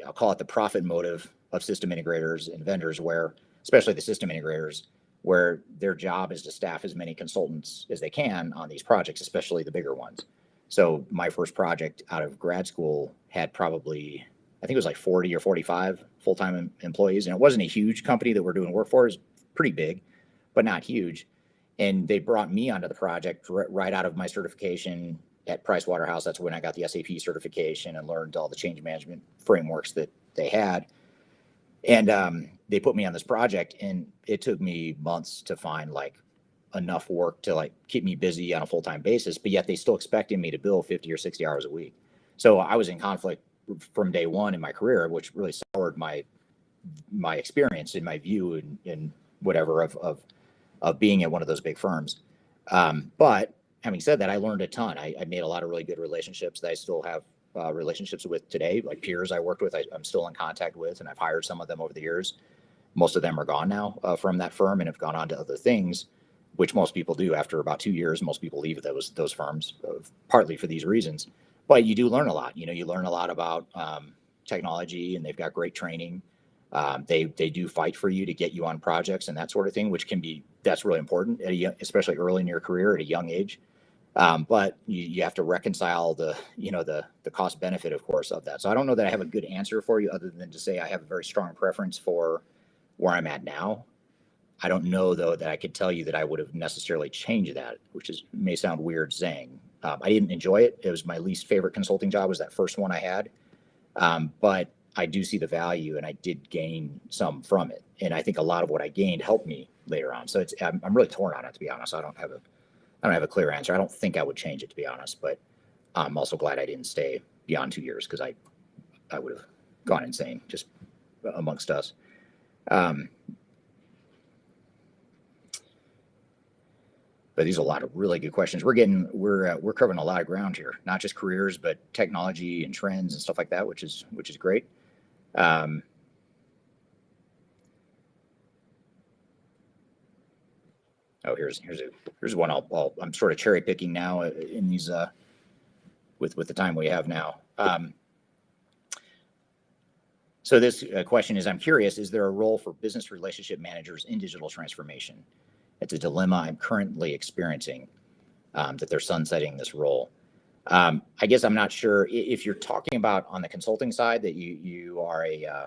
I'll call it the profit motive of system integrators and vendors, where especially the system integrators, where their job is to staff as many consultants as they can on these projects, especially the bigger ones. So my first project out of grad school had probably, I think it was like 40 or 45 full-time employees. And it wasn't a huge company that we're doing work for. It was pretty big, but not huge. And they brought me onto the project right out of my certification at Pricewaterhouse. That's when I got the SAP certification and learned all the change management frameworks that they had. And they put me on this project, and it took me months to find like enough work to like keep me busy on a full-time basis, but yet they still expected me to bill 50 or 60 hours a week. So I was in conflict from day one in my career, which really soured my experience and my view and whatever of being at one of those big firms. But having said that, I learned a ton. I made a lot of really good relationships that I still have relationships with today, like peers I worked with, I'm still in contact with, and I've hired some of them over the years. Most of them are gone now from that firm and have gone on to other things, which most people do after about 2 years. Most people leave those firms partly for these reasons. But you do learn a lot. You learn a lot about technology, and they've got great training. They do fight for you to get you on projects and that sort of thing, which that's really important, especially early in your career at a young age. But you have to reconcile the cost benefit, of course, of that. So I don't know that I have a good answer for you other than to say I have a very strong preference for where I'm at now. I don't know, though, that I could tell you that I would have necessarily changed that, which may sound weird saying. I didn't enjoy it. It was my least favorite consulting job, was that first one I had. But I do see the value, and I did gain some from it. And I think a lot of what I gained helped me later on. So I'm really torn on it, to be honest. I don't have a clear answer. I don't think I would change it, to be honest, but I'm also glad I didn't stay beyond 2 years, because I would have gone insane just amongst us. But these are a lot of really good questions. We're covering a lot of ground here, not just careers, but technology and trends and stuff like that, which is great. Oh, here's one I'm sort of cherry picking now in these with the time we have now. So this question is, I'm curious, is there a role for business relationship managers in digital transformation? It's a dilemma I'm currently experiencing, that they're sunsetting this role. I guess I'm not sure if you're talking about on the consulting side that you are a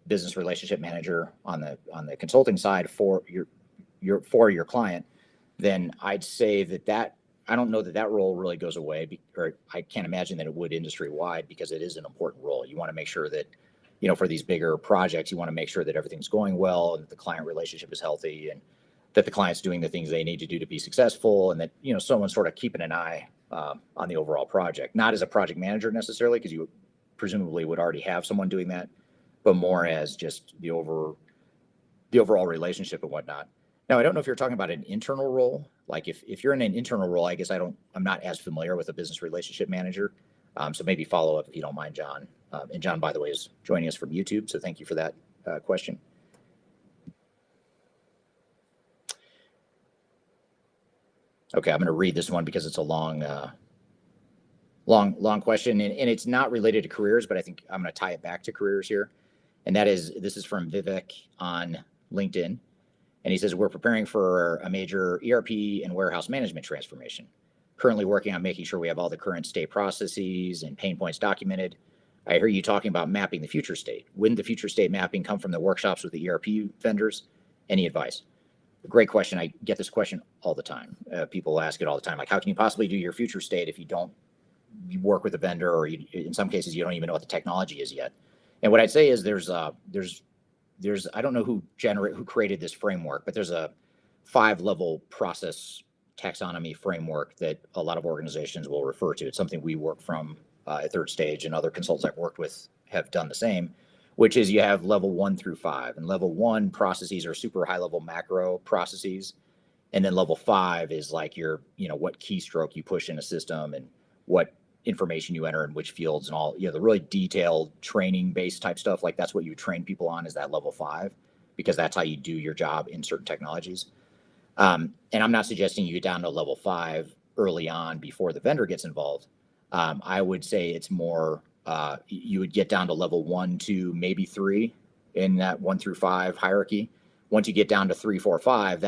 business relationship manager on the consulting side for your client. Then I'd say that I don't know that role really goes away, or I can't imagine that it would industry wide, because it is an important role. You want to make sure that, for these bigger projects, you want to make sure that everything's going well and that the client relationship is healthy, and that the client's doing the things they need to do to be successful, and that, someone's sort of keeping an eye on the overall project, not as a project manager necessarily, because you presumably would already have someone doing that, but more as just the overall relationship and whatnot. Now, I don't know if you're talking about an internal role. Like if you're in an internal role, I guess I'm not as familiar with a business relationship manager. So maybe follow up if you don't mind, John. And John, by the way, is joining us from YouTube. So thank you for that question. Okay, I'm going to read this one because it's a long question, and it's not related to careers, but I think I'm going to tie it back to careers here. And this is from Vivek on LinkedIn. And he says, we're preparing for a major ERP and warehouse management transformation. Currently working on making sure we have all the current state processes and pain points documented. I hear you talking about mapping the future state. Wouldn't the future state mapping come from the workshops with the ERP vendors? Any advice? Great question. I get this question all the time. People ask it all the time. Like, how can you possibly do your future state if you work with a vendor, or in some cases, you don't even know what the technology is yet? And what I'd say is there's I don't know who created this framework, but there's a 5-level process taxonomy framework that a lot of organizations will refer to. It's something we work from at Third Stage, and other consultants I've worked with have done the same, which is you have level 1 through 5. And level 1 processes are super high level macro processes. And then level 5 is like your, what keystroke you push in a system and what information you enter in which fields and all, the really detailed training based type stuff. Like that's what you train people on, is that level 5, because that's how you do your job in certain technologies. And I'm not suggesting you get down to level 5 early on before the vendor gets involved. I would say it's more, you would get down to level 1, 2, maybe 3 in that 1 through 5 hierarchy. Once you get down to 3, 4, 5,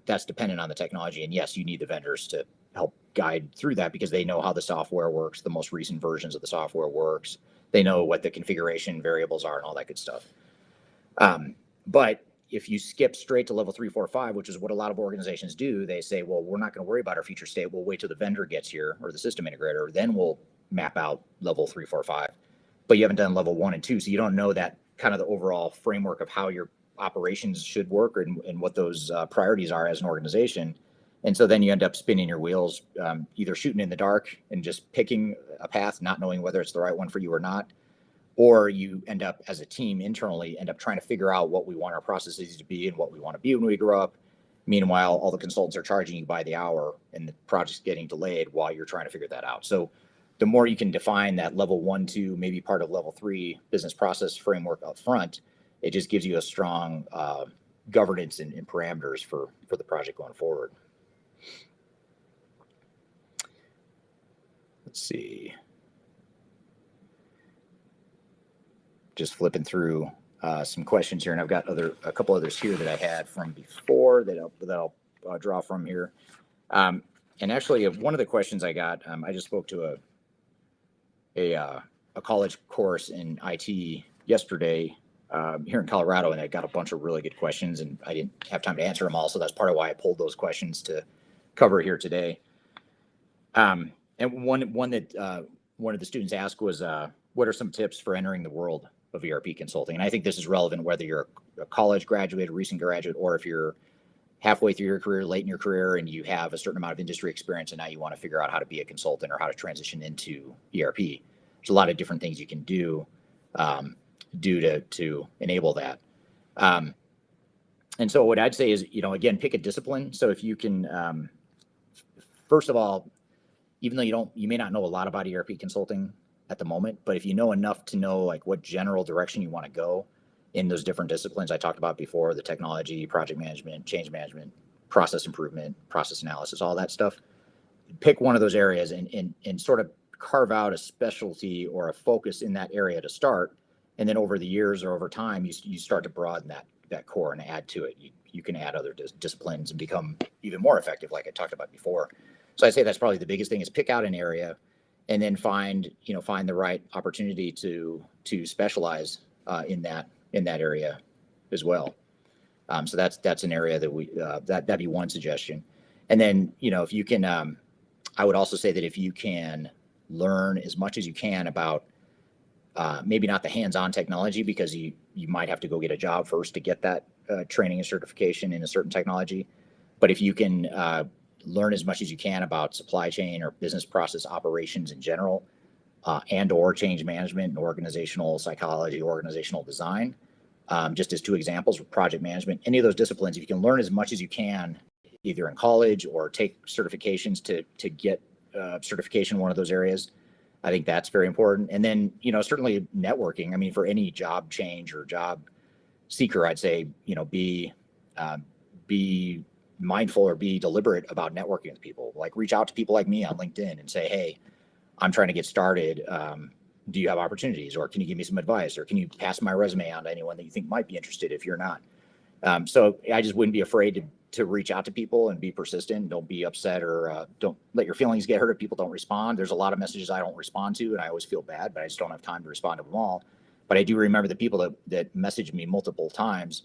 that's dependent on the technology. And yes, you need the vendors to help guide through that, because they know how the software works, the most recent versions of the software works. They know what the configuration variables are and all that good stuff. But if you skip straight to level 3, 4, 5, which is what a lot of organizations do, they say, well, we're not going to worry about our future state. We'll wait till the vendor gets here, or the system integrator, then we'll map out level 3, 4, 5. But you haven't done level 1 and 2, so you don't know that kind of the overall framework of how your operations should work, and what those priorities are as an organization. And so then you end up spinning your wheels, either shooting in the dark and just picking a path, not knowing whether it's the right one for you or not, or you end up as a team internally trying to figure out what we want our processes to be and what we want to be when we grow up. Meanwhile, all the consultants are charging you by the hour and the project's getting delayed while you're trying to figure that out. So the more you can define that level 1, 2, maybe part of level 3 business process framework up front, it just gives you a strong governance and parameters for the project going forward. Let's see. Just flipping through some questions here, and I've got a couple others here that I had from before that I'll draw from here. And actually, one of the questions I got, I just spoke to a college course in IT yesterday here in Colorado, and I got a bunch of really good questions, and I didn't have time to answer them all, so that's part of why I pulled those questions to cover here today. And one that one of the students asked was, what are some tips for entering the world of ERP consulting? And I think this is relevant whether you're a college graduate, a recent graduate, or if you're halfway through your career, late in your career, and you have a certain amount of industry experience, and now you want to figure out how to be a consultant or how to transition into ERP. There's a lot of different things you can do to enable that. And so what I'd say is, again, pick a discipline. So if you can, first of all, even though you may not know a lot about ERP consulting at the moment, but if you know enough to know like what general direction you want to go in those different disciplines I talked about before, the technology, project management, change management, process improvement, process analysis, all that stuff, pick one of those areas and sort of carve out a specialty or a focus in that area to start. And then over the years or over time, you start to broaden that core and add to it. You can add other disciplines and become even more effective, like I talked about before. So I'd say that's probably the biggest thing, is pick out an area and then find the right opportunity to specialize in that area as well. So that's an area that that'd be one suggestion. And then, if you can, I would also say that if you can learn as much as you can about maybe not the hands-on technology, because you might have to go get a job first to get that training and certification in a certain technology. But if you can learn as much as you can about supply chain or business process operations in general, and or change management and organizational psychology, organizational design, just as two examples, with project management, any of those disciplines, if you can learn as much as you can, either in college or take certifications to get certification in one of those areas, I think that's very important. And then, certainly networking. I mean, for any job change or job seeker, I'd say, be mindful or be deliberate about networking with people. Like, reach out to people like me on LinkedIn and say, hey, I'm trying to get started. Do you have opportunities, or can you give me some advice, or can you pass my resume on to anyone that you think might be interested if you're not? So I just wouldn't be afraid to reach out to people and be persistent. Don't be upset, or don't let your feelings get hurt if people don't respond. There's a lot of messages I don't respond to, and I always feel bad, but I just don't have time to respond to them all. But I do remember the people that messaged me multiple times.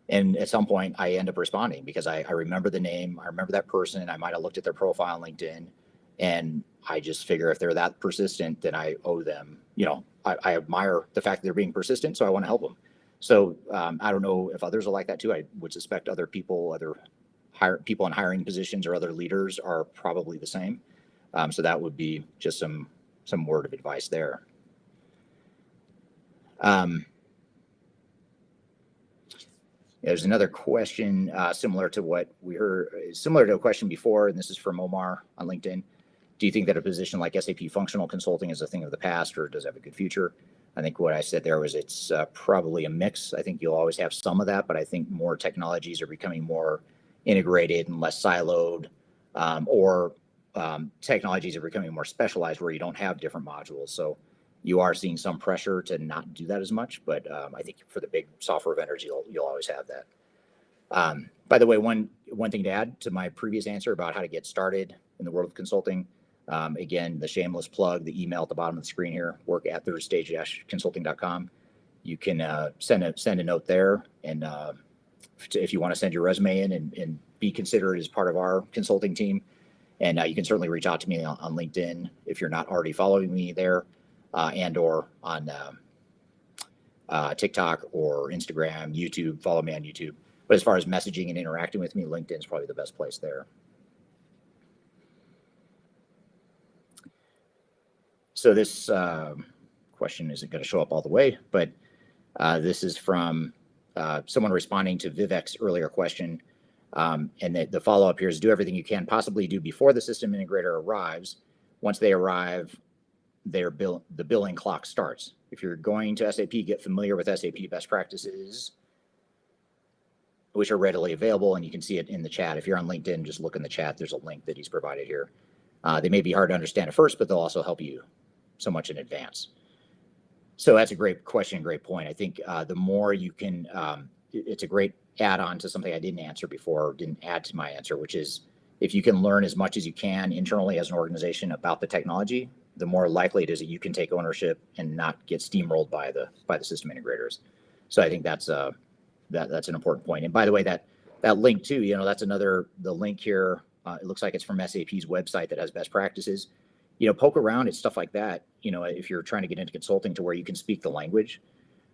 And at some point I end up responding because I remember the name, I remember that person, I might have looked at their profile on LinkedIn, and I just figure if they're that persistent, then I owe them, I admire the fact that they're being persistent, so I want to help them. So I don't know if others are like that too. I would suspect other people, people in hiring positions or other leaders are probably the same. So that would be just some word of advice there. There's another question similar to what we heard, similar to a question before, and this is from Omar on LinkedIn. Do you think that a position like SAP functional consulting is a thing of the past, or does it have a good future? I think what I said there was it's probably a mix. I think you'll always have some of that, but I think more technologies are becoming more integrated and less siloed, or technologies are becoming more specialized where you don't have different modules. So you are seeing some pressure to not do that as much, but I think for the big software vendors, you'll always have that. By the way, one thing to add to my previous answer about how to get started in the world of consulting, again, the shameless plug, the email at the bottom of the screen here, work@thirdstage-consulting.com. You can send a note there, and if you want to send your resume in and be considered as part of our consulting team, and you can certainly reach out to me on LinkedIn if you're not already following me there, and or on TikTok or Instagram, YouTube. Follow me on YouTube. But as far as messaging and interacting with me, LinkedIn is probably the best place there. So this question isn't going to show up all the way, but this is from someone responding to Vivek's earlier question. And the follow-up here is do everything you can possibly do before the system integrator arrives. Once they arrive, the billing clock starts. If you're going to SAP, get familiar with SAP best practices, which are readily available, and you can see it in the chat. If you're on LinkedIn, just look in the chat. There's a link that he's provided here. They may be hard to understand at first, but they'll also help you so much in advance. So that's a great question, great point. I think the more you can, it's a great add-on to something I didn't answer before, or didn't add to my answer, which is if you can learn as much as you can internally as an organization about the technology, the more likely it is that you can take ownership and not get steamrolled by the system integrators. So I think that's an important point. And by the way, that link too, that's the link here. It looks like it's from SAP's website that has best practices. Poke around at stuff like that. If you're trying to get into consulting to where you can speak the language.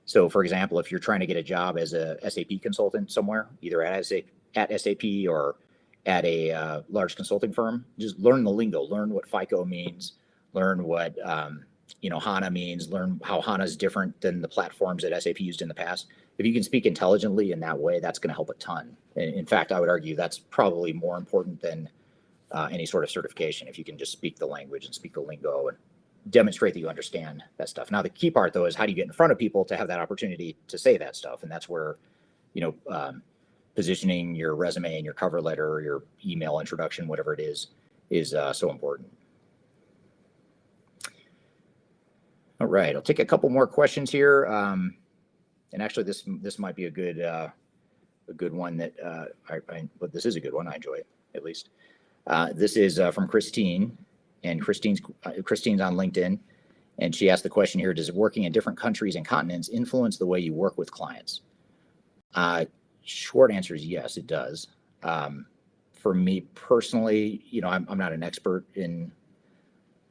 So, for example, if you're trying to get a job as a SAP consultant somewhere, either at SAP or at a large consulting firm, just learn the lingo, learn what FICO means, learn what HANA means, learn how HANA is different than the platforms that SAP used in the past. If you can speak intelligently in that way, that's going to help a ton. In fact, I would argue that's probably more important than any sort of certification, if you can just speak the language and speak the lingo and demonstrate that you understand that stuff. Now, the key part, though, is how do you get in front of people to have that opportunity to say that stuff? And that's where, positioning your resume and your cover letter or your email introduction, whatever it is so important. All right, I'll take a couple more questions here. And actually, this might be a good one that but this is a good one. I enjoy it, at least. This is from Christine, and Christine's on LinkedIn, and she asked the question here: does working in different countries and continents influence the way you work with clients? Short answer is yes, it does. For me personally, I'm not an expert in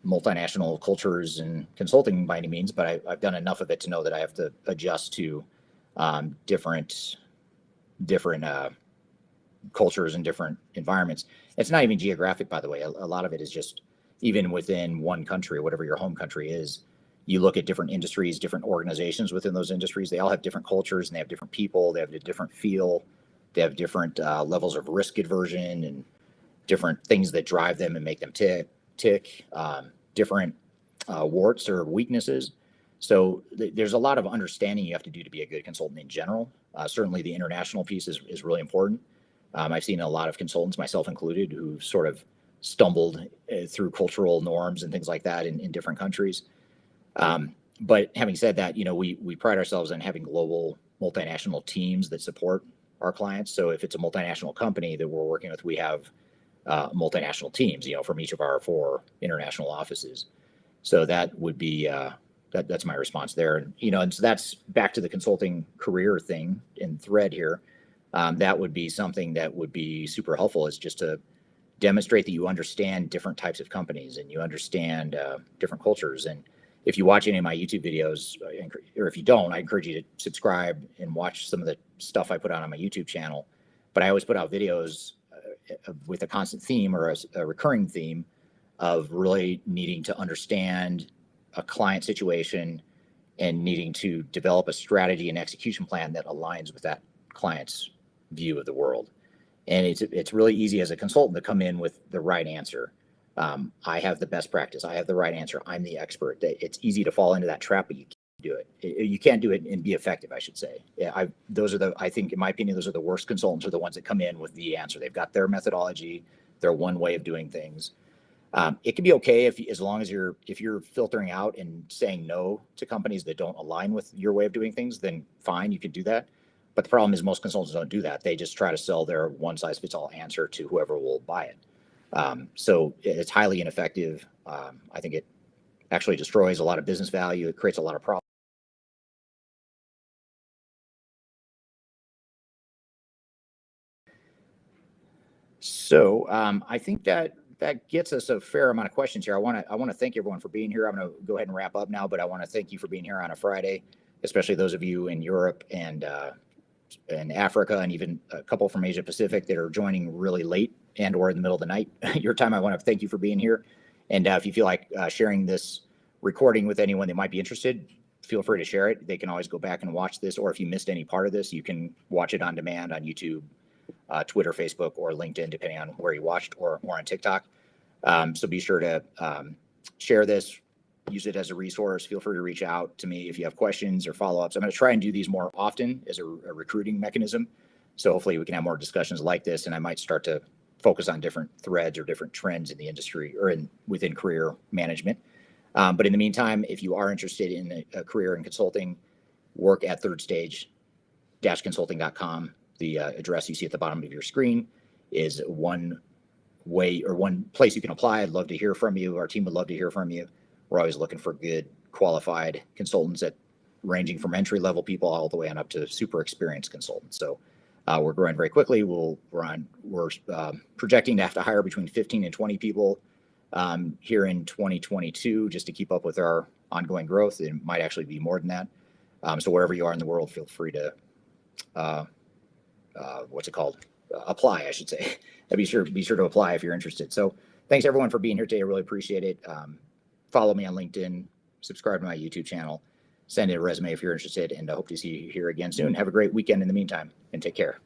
multinational cultures and consulting by any means, but I've done enough of it to know that I have to adjust to different cultures and different environments. It's not even geographic, by the way. A lot of it is just even within one country, whatever your home country is. You look at different industries, different organizations within those industries. They all have different cultures and they have different people. They have a different feel. They have different levels of risk aversion and different things that drive them and make them tick, different warts or weaknesses. So there's a lot of understanding you have to do to be a good consultant in general. Certainly the international piece is really important. I've seen a lot of consultants, myself included, who sort of stumbled through cultural norms and things like that in different countries. But having said that, we pride ourselves on having global multinational teams that support our clients. So if it's a multinational company that we're working with, we have multinational teams, from each of our 4 international offices. So that would be that's my response there. And so that's back to the consulting career thing in thread here. That would be something that would be super helpful, is just to demonstrate that you understand different types of companies and you understand different cultures. And if you watch any of my YouTube videos, or if you don't, I encourage you to subscribe and watch some of the stuff I put out on my YouTube channel. But I always put out videos with a constant theme or a recurring theme of really needing to understand a client situation and needing to develop a strategy and execution plan that aligns with that client's view of the world. And it's really easy as a consultant to come in with the right answer. I have the best practice. I have the right answer. I'm the expert. It's easy to fall into that trap, but you can't do it. You can't do it and be effective, I should say. I think, in my opinion, those are the worst consultants, are the ones that come in with the answer. They've got their methodology, their one way of doing things. It can be okay as long as if you're filtering out and saying no to companies that don't align with your way of doing things, then fine, you can do that. But the problem is most consultants don't do that. They just try to sell their one size fits all answer to whoever will buy it. So it's highly ineffective. I think it actually destroys a lot of business value. It creates a lot of problems. So I think that gets us a fair amount of questions here. I want to thank everyone for being here. I'm going to go ahead and wrap up now, but I want to thank you for being here on a Friday, especially those of you in Europe and Africa, and even a couple from Asia Pacific that are joining really late and or in the middle of the night. Your time. I want to thank you for being here. And if you feel like sharing this recording with anyone that might be interested, feel free to share it. They can always go back and watch this, or if you missed any part of this, you can watch it on demand on YouTube, Twitter, Facebook, or LinkedIn, depending on where you watched, or on TikTok. So be sure to share this, use it as a resource. Feel free to reach out to me if you have questions or follow-ups. I'm going to try and do these more often as a recruiting mechanism. So hopefully we can have more discussions like this, and I might start to focus on different threads or different trends in the industry or within career management. But in the meantime, if you are interested in a career in consulting, work at thirdstage-consulting.com. The address you see at the bottom of your screen is one way or one place you can apply. I'd love to hear from you. Our team would love to hear from you. We're always looking for good, qualified consultants ranging from entry-level people all the way on up to super experienced consultants. So we're growing very quickly. We're projecting to have to hire between 15 and 20 people here in 2022 just to keep up with our ongoing growth. It might actually be more than that. So wherever you are in the world, feel free to apply, I should say. Be sure to apply if you're interested. So thanks everyone for being here today. I really appreciate it. Follow me on LinkedIn, subscribe to my YouTube channel, send in a resume if you're interested, and I hope to see you here again soon. Have a great weekend in the meantime, and take care.